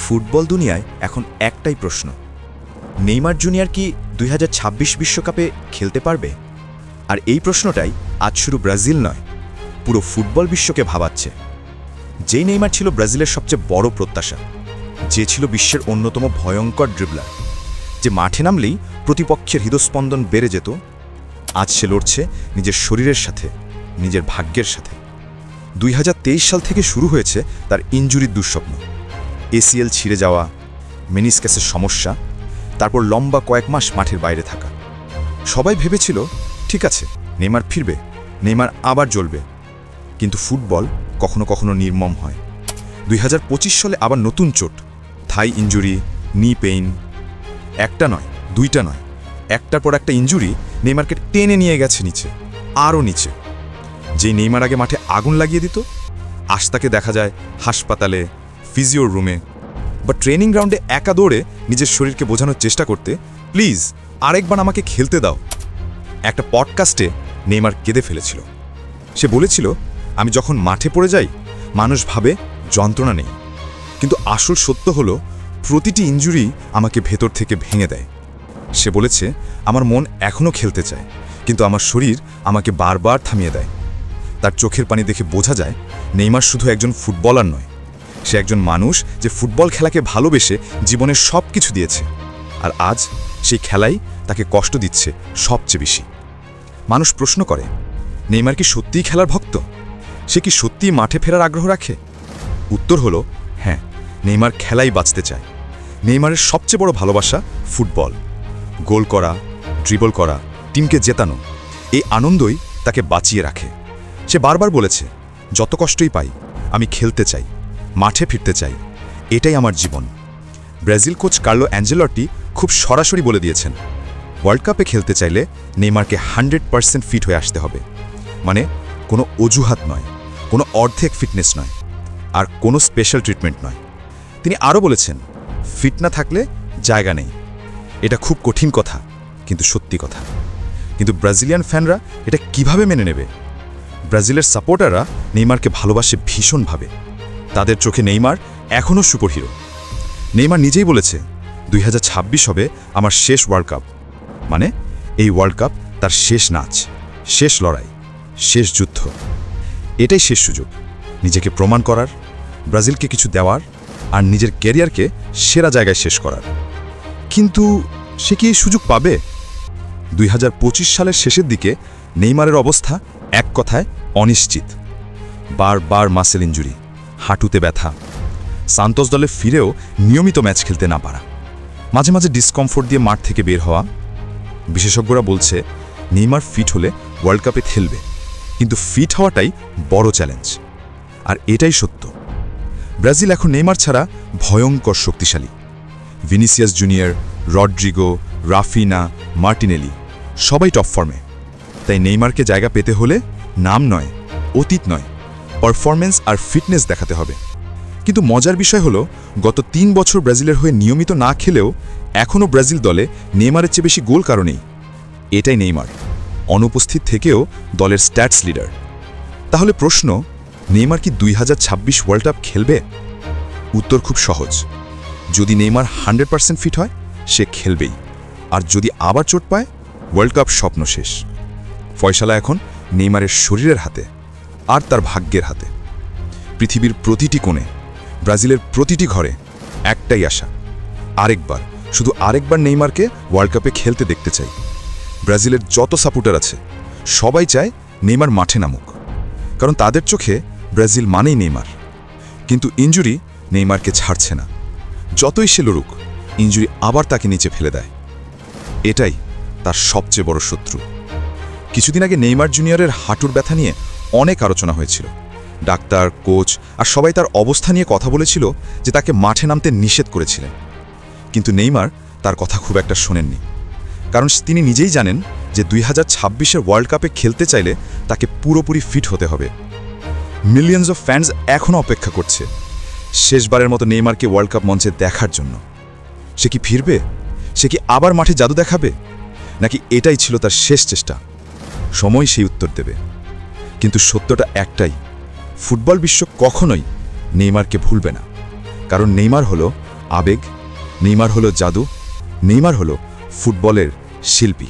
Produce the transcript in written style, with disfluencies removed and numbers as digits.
Football দুনিয়ায় এখন একটাই প্রশ্ন, নেইমার জুনিয়র কি 2026 বিশ্বকাপে খেলতে পারবে? আর এই প্রশ্নটাই আজ শুধু ব্রাজিল নয়, পুরো ফুটবল বিশ্বকে ভাবাচ্ছে। যেই নেইমার ছিল ব্রাজিলের সবচেয়ে বড় প্রত্যাশা, যে ছিল বিশ্বের অন্যতম ভয়ঙ্কর ড্রিবলার, যে মাঠে নামলেই প্রতিপক্ষের হৃদস্পন্দন বেড়ে যেত, আজ সে লড়ছে নিজের শরীরের সাথে, নিজের ভাগ্যের সাথে। 2023 সাল থেকে শুরু হয়েছে তার ইনজুরির দুঃস্বপ্ন। এসিএল ছিঁড়ে যাওয়া, মেনিসকাসের সমস্যা, তারপর লম্বা কয়েক মাস মাঠের বাইরে থাকা। সবাই ভেবেছিল ঠিক আছে, নেইমার ফিরবে, নেইমার আবার জ্বলবে। কিন্তু ফুটবল কখনো কখনো নির্মম হয়। 2025 সালে আবার নতুন চোট, থাই ইনজুরি, নি পেইন। একটা নয়, দুইটা নয়, একটার পর একটা ইনজুরি নেইমারকে টেনে নিয়ে গেছে নিচে, আরও নিচে। যেই নেইমার আগে মাঠে আগুন লাগিয়ে দিত, আজ তাকে দেখা যায় হাসপাতালে, ফিজিওর রুমে বা ট্রেনিং গ্রাউন্ডে একা দৌড়ে নিজের শরীরকে বোঝানোর চেষ্টা করতে, প্লিজ আরেকবার আমাকে খেলতে দাও। একটা পডকাস্টে নেইমার কেঁদে ফেলেছিল। সে বলেছিল, আমি যখন মাঠে পড়ে যাই মানুষ ভাবে যন্ত্রণা নেই, কিন্তু আসল সত্য হলো প্রতিটি ইনজুরি আমাকে ভেতর থেকে ভেঙে দেয়। সে বলেছে, আমার মন এখনও খেলতে চায়, কিন্তু আমার শরীর আমাকে বারবার থামিয়ে দেয়। তার চোখের পানি দেখে বোঝা যায় নেইমার শুধু একজন ফুটবলার নয়, সে একজন মানুষ যে ফুটবল খেলাকে ভালোবেসে জীবনের সব কিছু দিয়েছে। আর আজ সেই খেলাই তাকে কষ্ট দিচ্ছে সবচেয়ে বেশি। মানুষ প্রশ্ন করে, নেইমার কি সত্যিই খেলার ভক্ত? সে কি সত্যিই মাঠে ফেরার আগ্রহ রাখে? উত্তর হলো হ্যাঁ, নেইমার খেলাই বাঁচতে চায়। নেইমারের সবচেয়ে বড় ভালোবাসা ফুটবল। গোল করা, ড্রিবল করা, টিমকে জেতানো, এই আনন্দই তাকে বাঁচিয়ে রাখে। সে বারবার বলেছে, যত কষ্টই পাই, আমি খেলতে চাই, মাঠে ফিরতে চাই, এটাই আমার জীবন। ব্রাজিল কোচ কার্লো অ্যাঞ্জেলটি খুব সরাসরি বলে দিয়েছেন, ওয়ার্ল্ড কাপে খেলতে চাইলে নেইমারকে 100% ফিট হয়ে আসতে হবে। মানে কোনো অজুহাত নয়, কোনো অর্ধেক ফিটনেস নয়, আর কোনো স্পেশাল ট্রিটমেন্ট নয়। তিনি আরও বলেছেন, ফিট না থাকলে জায়গা নেই। এটা খুব কঠিন কথা, কিন্তু সত্যি কথা। কিন্তু ব্রাজিলিয়ান ফ্যানরা এটা কিভাবে মেনে নেবে? ব্রাজিলের সাপোর্টাররা নেইমারকে ভালোবাসে ভীষণভাবে। তাদের চোখে নেইমার এখনও সুপারহিরো। নেইমার নিজেই বলেছে, 2026 হবে আমার শেষ ওয়ার্ল্ড কাপ। মানে এই ওয়ার্ল্ড কাপ তার শেষ নাচ, শেষ লড়াই, শেষ যুদ্ধ। এটাই শেষ সুযোগ নিজেকে প্রমাণ করার, ব্রাজিলকে কিছু দেওয়ার, আর নিজের ক্যারিয়ারকে সেরা জায়গায় শেষ করার। কিন্তু সে কি এই সুযোগ পাবে? 2025 সালের শেষের দিকে নেইমারের অবস্থা এক কথায় অনিশ্চিত। বারবার মাসেল ইনজুরি, হাঁটুতে ব্যথা, সান্তোস দলে ফিরেও নিয়মিত ম্যাচ খেলতে না পারা, মাঝে মাঝে ডিসকমফোর্ট দিয়ে মাঠ থেকে বের হওয়া। বিশেষজ্ঞরা বলছে, নেইমার ফিট হলে ওয়ার্ল্ড কাপে খেলবে, কিন্তু ফিট হওয়াটাই বড় চ্যালেঞ্জ। আর এটাই সত্য, ব্রাজিল এখন নেইমার ছাড়া ভয়ঙ্কর শক্তিশালী। Vinicius Junior, Rodrygo, Raphinha, Martinelli সবাই টপ ফর্মে। তাই নেইমারকে জায়গা পেতে হলে নাম নয়, অতীত নয়, পারফরম্যান্স আর ফিটনেস দেখাতে হবে। কিন্তু মজার বিষয় হলো, গত 3 বছর ব্রাজিলের হয়ে নিয়মিত না খেলেও এখনও ব্রাজিল দলে নেইমারের চেয়ে বেশি গোল কারণেই। এটাই নেইমার, অনুপস্থিত থেকেও দলের স্ট্যাটস লিডার। তাহলে প্রশ্ন, নেইমার কি 2026 ওয়ার্ল্ড কাপ খেলবে? উত্তর খুব সহজ, যদি নেইমার 100% ফিট হয় সে খেলবেই। আর যদি আবার চোট পায়, ওয়ার্ল্ড কাপ স্বপ্ন শেষ। ফয়সালা এখন নেইমারের শরীরের হাতে আর তার ভাগ্যের হাতে। পৃথিবীর প্রতিটি কোণে, ব্রাজিলের প্রতিটি ঘরে একটাই আশা, আরেকবার, শুধু আরেকবার নেইমারকে ওয়ার্ল্ড কাপে খেলতে দেখতে চাই। ব্রাজিলের যত সাপোর্টার আছে সবাই চায় নেইমার মাঠে নামুক, কারণ তাদের চোখে ব্রাজিল মানেই নেইমার। কিন্তু ইনজুরি নেইমারকে ছাড়ছে না। যতই সে লড়ুক, ইনজুরি আবার তাকে নিচে ফেলে দেয়। এটাই তার সবচেয়ে বড় শত্রু। কিছুদিন আগে নেইমার জুনিয়রের হাঁটুর ব্যথা নিয়ে অনেক আলোচনা হয়েছিল। ডাক্তার, কোচ আর সবাই তার অবস্থা নিয়ে কথা বলেছিল যে তাকে মাঠে নামতে নিষেধ করেছিলেন। কিন্তু নেইমার তার কথা খুব একটা শোনেননি, কারণ তিনি নিজেই জানেন যে 2026-এর ওয়ার্ল্ড কাপে খেলতে চাইলে তাকে পুরোপুরি ফিট হতে হবে। মিলিয়নস অফ ফ্যান্স এখনও অপেক্ষা করছে শেষবারের মতো নেইমারকে ওয়ার্ল্ড কাপ মঞ্চে দেখার জন্য। সে কি ফিরবে? সে কি আবার মাঠে জাদু দেখাবে? নাকি এটাই ছিল তার শেষ চেষ্টা? সময় সেই উত্তর দেবে। কিন্তু সত্যটা একটাই, ফুটবল বিশ্ব কখনোই নেইমারকে ভুলবে না, কারণ নেইমার হলো আবেগ, নেইমার হলো জাদু, নেইমার হলো ফুটবলের শিল্পী।